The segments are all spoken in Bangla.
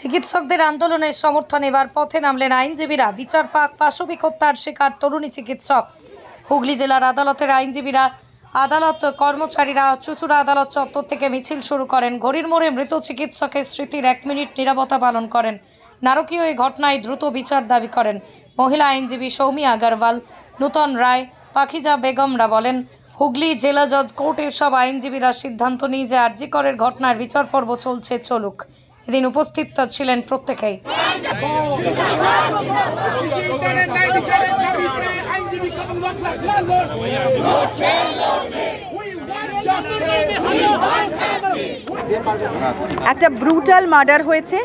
চিকিৎসকদের আন্দোলনের সমর্থনে এবার পথে নামলেন আইনজীবীরা। বিচার পাক পাশবিক হত্যার শিকার তরুণী চিকিৎসক। হুগলি জেলার আদালতের আইনজীবীরা আদালত কর্মচারীরা চুঁচুড়া আদালত চত্বর থেকে মিছিল শুরু করেন। ঘড়ির মোড়ে মৃত চিকিৎসকের স্মৃতির 1 মিনিট নীরবতা পালন করেন। নারকীয় এই ঘটনায় দ্রুত বিচার দাবি করেন মহিলা আইনজীবী সৌমি আগরওয়াল, নূতন রায়, পাখিজা বেগমরা। বলেন, হুগলি জেলা জজ কোর্টের সব আইনজীবীরা সিদ্ধান্ত নিয়ে যে আরজি করের ঘটনার বিচার পর্ব চলুক। এদিন উপস্থিত ছিলেন প্রত্যেকেই। একটা ব্রুটাল মার্ডার হয়েছে,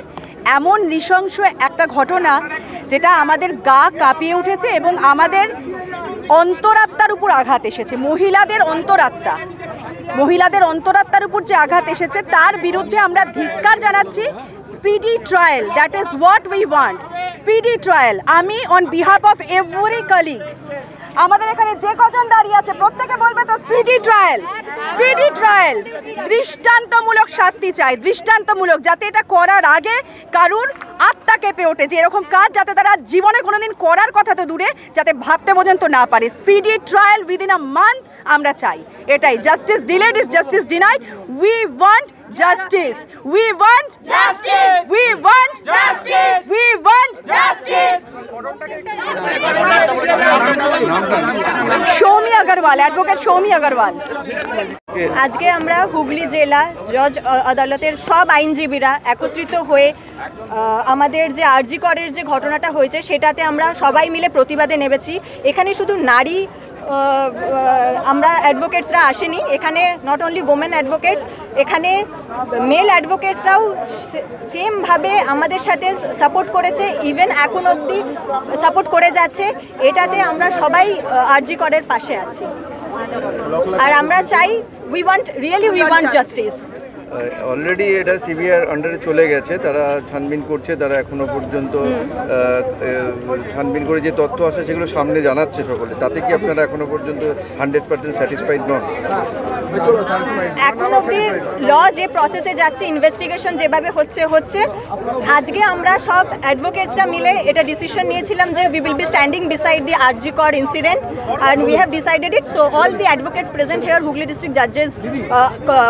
এমন নৃশংস একটা ঘটনা যেটা আমাদের গা কাঁপিয়ে উঠেছে এবং আমাদের অন্তরাত্মার উপর আঘাত এসেছে। মহিলাদের অন্তরাত্মার উপর যে আঘাত এসেছে তার বিরুদ্ধে আমরা ধিক্কার জানাচ্ছি। Speedy trial, that is what we want. Speedy trial. আমি on behalf of every colleague, আমাদের এখানে যে কজন দাঁড়িয়ে আছে প্রত্যেকে বলবে তো স্পিডি ট্রায়াল, স্পিডি ট্রায়াল। দৃষ্টান্তমূলক শাস্তি চাই, দৃষ্টান্তমূলক, যাতে এটা করার আগে কারুর আত্মা কেঁপে ওঠে যে এরকম কাজ যাতে তারা জীবনে কোনোদিন করার কথা তো দূরে যাতে ভাবতে পর্যন্ত না পারে। Speedy trial within a month আমরা চাই, এটাই। Justice delayed is justice denied. We want justice, we want justice, we want justice, we want justice. Soumi Agarwal, advocate Soumi Agarwal. আজকে আমরা হুগলি জেলা জজ আদালতের সব আইনজীবীরা একত্রিত হয়ে আমাদের যে আরজি করের যে ঘটনাটা হয়েছে সেটাতে আমরা সবাই মিলে প্রতিবাদে নেমেছি। এখানে শুধু নারী আমরা অ্যাডভোকেটসরা আসেনি, এখানে নট অনলি ওমেন অ্যাডভোকেটস, এখানে মেল অ্যাডভোকেটসরাও সেমভাবে আমাদের সাথে সাপোর্ট করেছে, ইভেন এখন অবধি সাপোর্ট করে যাচ্ছে। এটাতে আমরা সবাই আরজি করের পাশে আছি আর আমরা চাই উই ওয়ান্ট জাস্টিস। অলরেডি এটা সিবিআর আন্ডারে চলে গেছে, তারা ছানবিন করছে, তারা এখনো পর্যন্ত ছানবিন করে যে তথ্য আসে সেগুলো সামনে জানাচ্ছে সকলে। তাতে কি আপনারা এখনো পর্যন্ত 100% স্যাটিসফাইড নন? এখন অবধি ল যে প্রসেসে যাচ্ছে, ইনভেস্টিগেশন যেভাবে হচ্ছে আজকে আমরা সব অ্যাডভোকেটসরা মিলে এটা ডিসিশন নিয়েছিলাম যে we will be standing beside the RG Kar incident and we have decided it. So all the advocates present here Hooghly district জাজেস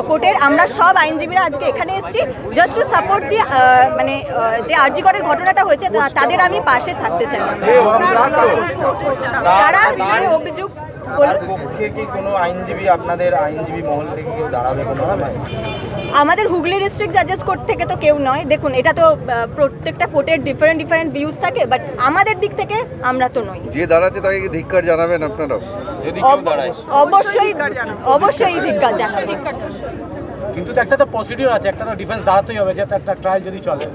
কোর্টের, আমরা সব আইনজীবীরা আজকে এখানে এসেছি জাস্ট টু সাপোর্ট দি মানে যে আরজি করের ঘটনাটা হয়েছে তাদের আমি পাশে থাকতে চাই। তারা যে অভিযোগ আমাদের হুগলি ডিস্ট্রিক্ট জাজেস কোর্ট থেকে তো কেউ নয়। দেখুন, এটা তো প্রত্যেকটা কোর্টের ডিফারেন্ট ভিউজ থাকে, বাট আমাদের দিক থেকে আমরা তো নই। যে দাঁড়াচ্ছে তাকে ধিক্কার জানাবেন আপনারা? অবশ্যই ধিক্কার জানাবেন। কিন্তু একটা তো প্রসিডিওর আছে, একটা তো ডিফেন্স দাঁড়াতেই হবে, যে একটা ট্রায়াল যদি চলে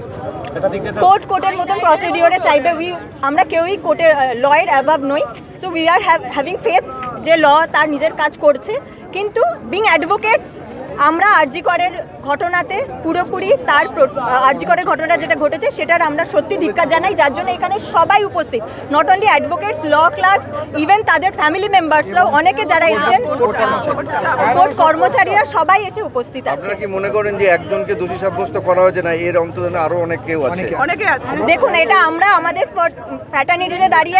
সেটা দিক দিয়ে কোর্টের মতন প্রসিডিওরে চাইবে। আমরা কেউই কোর্টের লয়ের অ্যাবাভ নই। So we are having faith যে ল তার নিজের কাজ করছে, কিন্তু বিং অ্যাডভোকেটস আমরা আরজি করের ঘটনাতে পুরোপুরি তার আরজি করের ঘটনা যেটা ঘটেছে সেটার আমরা সত্যি ধিক্কার জানাই, যার জন্য এখানে সবাই উপস্থিত, not only advocates, law clerks, even তাদের ফ্যামিলি মেম্বার্সরাও অনেকে যারা এসেছেন, কোর্ট কর্মচারীরা সবাই এসে উপস্থিত আছে। আপনারা কি মনে করেন যে একজনকে দোষী সাব্যস্ত করা হয়েছে না, এর অন্তত আরো অনেক কেউ আছে? দেখুন, এটা আমরা আমাদের ফ্র্যাটার্নিটিতে দাঁড়িয়ে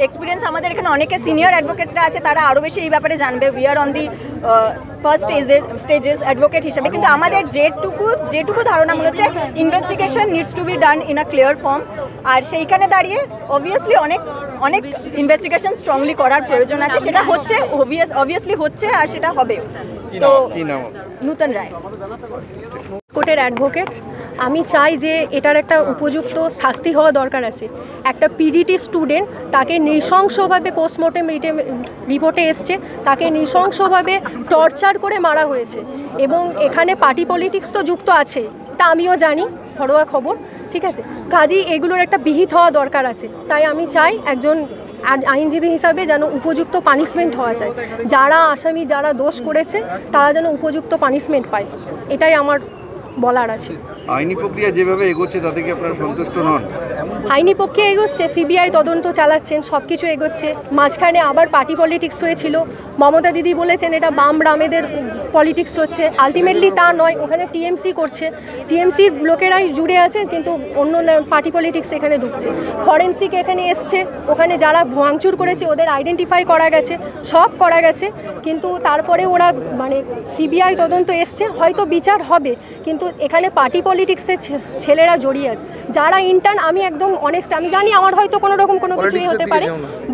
এক্সপিরিয়েন্স, আমাদের এখানে অনেকে সিনিয়র অ্যাডভোকেটসরা আছে, তারা আরও বেশি এই ব্যাপারে জানবে। We are on the first stages advocate হিসেবে, কিন্তু আমাদের যেটুকু ধারণা মনে হচ্ছে investigation needs to be done in a clear form. আর সেইখানে দাঁড়িয়ে অবভিয়াসলি অনেক ইনভেস্টিগেশন স্ট্রংলি করার প্রয়োজন আছে, সেটা হচ্ছে অবভিয়াসলি হচ্ছে আর সেটা হবে। তো নূতন রায়, কোর্টের অ্যাডভোকেট। আমি চাই যে এটার একটা উপযুক্ত শাস্তি হওয়া দরকার আছে। একটা পিজিটি স্টুডেন্ট, তাকে নৃশংসভাবে পোস্টমর্টেম রিপোর্টে এসছে, তাকে নৃশংসভাবে টর্চার করে মারা হয়েছে এবং এখানে পার্টি পলিটিক্স তো যুক্ত আছে, তা আমিও জানি, ঘরোয়া খবর, ঠিক আছে। কাজেই এগুলোর একটা বিহিত হওয়া দরকার আছে। তাই আমি চাই একজন আইনজীবী হিসাবে যেন উপযুক্ত পানিশমেন্ট হওয়া যায়, যারা আসামি, যারা দোষ করেছে তারা যেন উপযুক্ত পানিশমেন্ট পায়, এটাই আমার বলার আছে। আইনি প্রক্রিয়া যেভাবে এগোচ্ছে তাতে কি আপনারা সন্তুষ্ট নন? আইনি পক্ষে এগোচ্ছে, সিবিআই তদন্ত চালাচ্ছেন, সব কিছু এগোচ্ছে। মাঝখানে আবার পার্টি পলিটিক্স হয়েছিল, মমতা দিদি বলেছেন এটা বাম রামেদের পলিটিক্স হচ্ছে, আলটিমেটলি তা নয়, ওখানে টিএমসি করছে, টিএমসির লোকেরাই জুড়ে আছে, কিন্তু অন্য পার্টি পলিটিক্স এখানে ঢুকছে। ফরেন্সিক এখানে এসছে, ওখানে যারা ভাঙচুর করেছে ওদের আইডেন্টিফাই করা গেছে, সব করা গেছে, কিন্তু তারপরে ওরা মানে সিবিআই তদন্ত এসছে, হয়তো বিচার হবে, কিন্তু এখানে পার্টি পলিটিক্সের ছেলেরা জড়িয়ে আছে। যারা ইন্টার্ন, আমি একদম অনেস্ট, আমি জানি আমার হয়তো কোনো রকম কোনো কিছুই হতে পারে,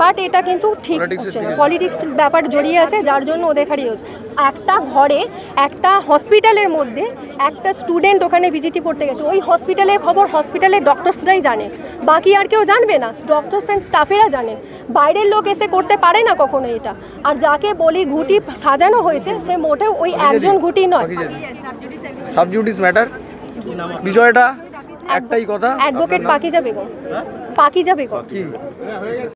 বাট এটা কিন্তু ঠিক হচ্ছে না, পলিটিক্স ব্যাপার জড়িয়ে আছে, যার জন্য ওদের হারিয়ে হচ্ছে। একটা ঘরে একটা হসপিটালের মধ্যে একটা স্টুডেন্ট ওখানে ভিজিটি পড়তে গেছে, ওই হসপিটালের খবর হসপিটালের ডক্টরসরাই জানে, বাকি আর কেউ জানবে না, ডক্টরস অ্যান্ড স্টাফেরা জানে, বাইরের লোক এসে করতে পারে না কখনো এটা। আর যাকে বলি ঘুঁটি সাজানো হয়েছে সে মোটেও ওই একজন ঘুঁটি নয়। সাবজুডিস ম্যাটার বিষয়টা একটাই কথা, অ্যাডভোকেট পাকিজা বেগম।